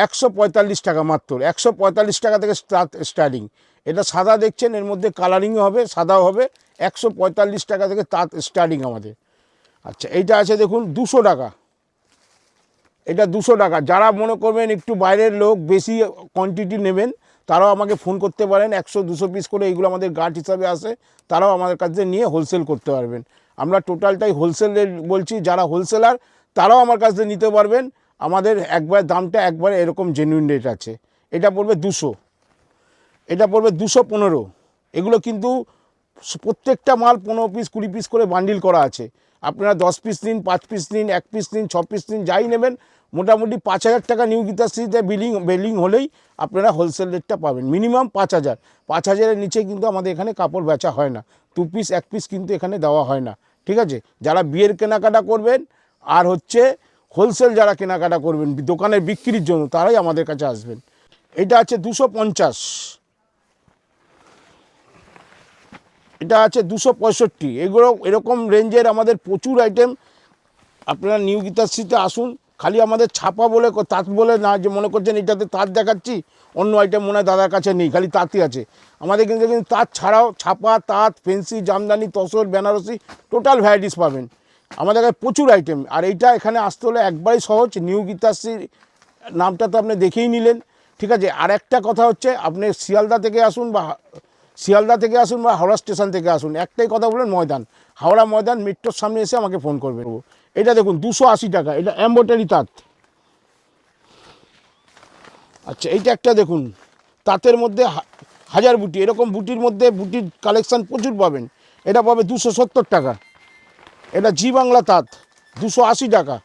145 টাকা মাত্র, 145 টাকা থেকে স্টার্টিং। এটা সাদা দেখছেন, এর মধ্যে কালারিংও হবে, সাদাও হবে। 145 টাকা থেকে তাঁত স্টার্টিং আমাদের। আচ্ছা, এইটা আছে দেখুন 200 টাকা। এটা 200 টাকা। যারা মনে করবেন একটু বাইরের লোক, বেশি কোয়ান্টিটি নেবেন, তারাও আমাকে ফোন করতে পারেন। 100-200 পিস করে এইগুলো আমাদের গার্ড হিসাবে আসে, তারাও আমাদের কাছে নিয়ে হোলসেল করতে পারবেন। আমরা টোটালটাই হোলসেল রেট বলছি। যারা হোলসেলার তারাও আমার কাছে নিতে পারবেন। আমাদের একবার দামটা একবারে এরকম জেনুইন রেট আছে। এটা পড়বে 200, এটা পড়বে 215। এগুলো কিন্তু প্রত্যেকটা মাল 15 পিস 20 পিস করে বান্ডিল করা আছে। আপনারা 10 পিস নিন, 5 পিস নিন, 1 পিস নিন, 6 পিস নিন, যাই নেবেন, মোটামুটি 5000 টাকা নিউ গীতাশ্রীতে বিলিং হলেই আপনারা হোলসেল রেটটা পাবেন। মিনিমাম 5000। 5000-এর নিচে কিন্তু আমাদের এখানে কাপড় বেচা হয় না। 2 পিস 1 পিস কিন্তু এখানে দেওয়া হয় না। ঠিক আছে? যারা বিয়ের কেনাকাটা করবেন আর হচ্ছে হোলসেল যারা কেনাকাটা করবেন দোকানের বিক্রির জন্য, তারাই আমাদের কাছে আসবেন। এটা আছে 250, এটা আছে 265। এগুলো এরকম রেঞ্জের আমাদের প্রচুর আইটেম। আপনারা নিউ গীতাশ্রীতে আসুন। খালি আমাদের ছাপা বলে তাঁত বলে না যে মনে করছেন এটাতে তাঁত দেখাচ্ছি, অন্য আইটেম মনে হয় দাদার কাছে নেই, খালি তাঁতই আছে। আমাদের কিন্তু তাঁত ছাড়াও ছাপা, তাঁত, fancy, jamdani, tussar, Banarasi total varieties পাবেন আমাদের কাছে, প্রচুর আইটেম। আর এইটা এখানে আসতে হলে একবারই সহজ, নিউ গীতাশ্রী নামটা তো আপনি দেখেই নিলেন। ঠিক আছে? আর একটা কথা হচ্ছে, আপনি শিয়ালদা থেকে আসুন বা হাওড়া স্টেশন থেকে আসুন, একটাই কথা বলবেন ময়দান, হাওড়া ময়দান মেট্রোর সামনে এসে আমাকে ফোন করবেন। এটা দেখুন 280 টাকা, এটা এমব্রয়ডারি তাঁত। আচ্ছা, এইটা একটা দেখুন, তাঁতের মধ্যে হাজার বুটি, এরকম বুটির মধ্যে বুটির কালেকশান প্রচুর পাবেন। এটা পাবে 270 টাকা। এটা জি বাংলা তাঁত, 280 টাকা।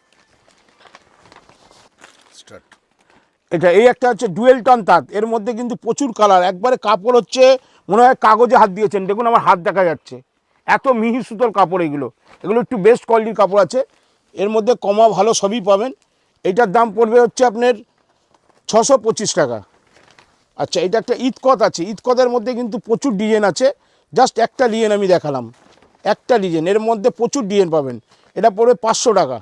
এটা এই একটা হচ্ছে ডুয়েল টন তাঁত, এর মধ্যে কিন্তু প্রচুর কালার, একবারে কাপড় হচ্ছে মনে হয় কাগজে হাত দিয়েছেন। দেখুন আমার হাত দেখা যাচ্ছে, এত মিহি সুতোর কাপড়। এগুলো একটু বেস্ট কোয়ালিটির কাপড় আছে, এর মধ্যে কমা ভালো সবই পাবেন। এইটার দাম পড়বে হচ্ছে আপনার 625 টাকা। আচ্ছা, এটা একটা ইতকত আছে, ইতকতের মধ্যে কিন্তু প্রচুর ডিজাইন আছে। জাস্ট একটা ডিজাইন আমি দেখালাম, একটা ডিজাইন, এর মধ্যে প্রচুর ডিজাইন পাবেন। এটা পড়বে 500 টাকা।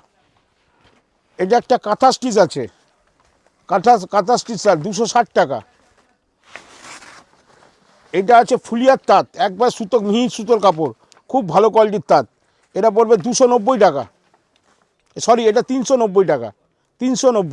এটা একটা কাঁথা স্টিচ আছে, কাঁথা স্টিচ স্যার 260 টাকা। এটা আছে ফুলিয়ার তাঁত, একবার সুতো, মিহি সুতোর কাপড়, খুব ভালো কোয়ালিটির তাঁত। এটা পড়বে 290 টাকা। সরি, এটা 390 টাকা, 390।